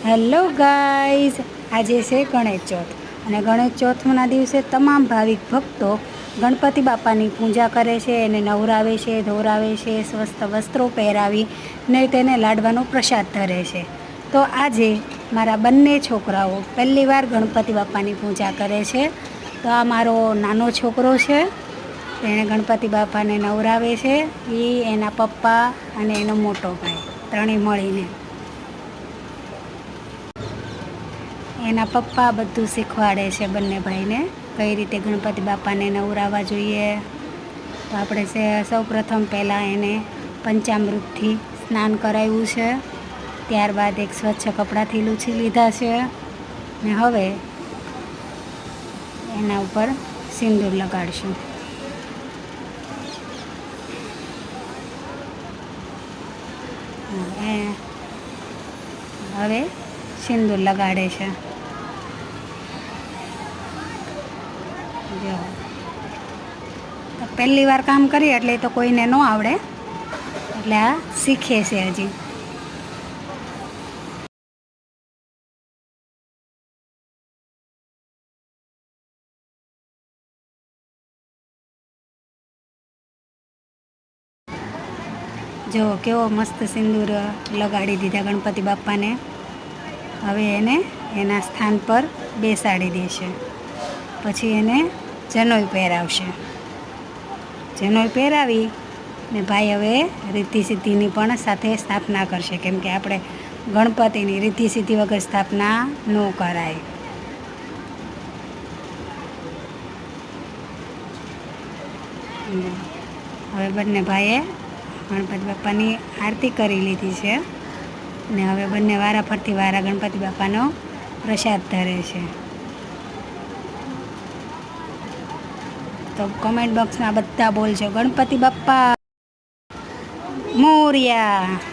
Hello guys, આજે છે ગણેશ ચોથ અને ગણેશ ચોથના દિવસે તમામ ભાવિક ભક્તો ગણપતિ બાપાની પૂજા કરે છે, એને નવરાવે છે, ધોરાવે છે, સ્વસ્થ વસ્ત્રો પહેરાવીને તેને લાડવાનો પ્રસાદ ધરે છે. તો આજે મારા બંને છોકરાઓ પહેલીવાર ગણપતિ બાપાની પૂજા કરે છે. તો આ મારો નાનો છોકરો છે, એણે ગણપતિ બાપાને નવરાવે છે. એના પપ્પા અને એનો મોટો ભાઈ ત્રણેય મળીને. એના પપ્પા બધું શીખવાડે છે બંને ભાઈને કઈ રીતે ગણપતિ બાપાને નવરાવવા જોઈએ. તો આપણે સૌ પ્રથમ પહેલાં એને પંચામૃતથી સ્નાન કરાવ્યું છે. ત્યારબાદ એક સ્વચ્છ કપડાથી લૂછી લીધા છે ને હવે એના ઉપર સિંદૂર લગાડશું. હવે સિંદૂર લગાડે છે. જો પહેલી વાર કામ કરીએ એટલે તો કોઈને ન આવડે, એટલે આ શીખે છે હજી. જો કેવો મસ્ત સિંદૂર લગાડી દીધા ગણપતિ બાપાને. હવે એને એના સ્થાન પર બેસાડી દેશે. પછી એને જનોઈ પહેરાવશે. જનોઈ પહેરાવી ને ભાઈ હવે રીતિ સિદ્ધિની પણ સાથે સ્થાપના કરશે, કેમ કે આપણે ગણપતિની રીતિ સિદ્ધિ વગર સ્થાપના ન કરાય. હવે બંને ભાઈએ ગણપતિ બાપાની આરતી કરી લીધી છે ને હવે બંને વારા ફરતી વારા ગણપતિ બાપાનો પ્રસાદ ધરે છે. તો કમેન્ટ બોક્સમાં બધા બોલજો ગણપતિ બાપ્પા મોરયા.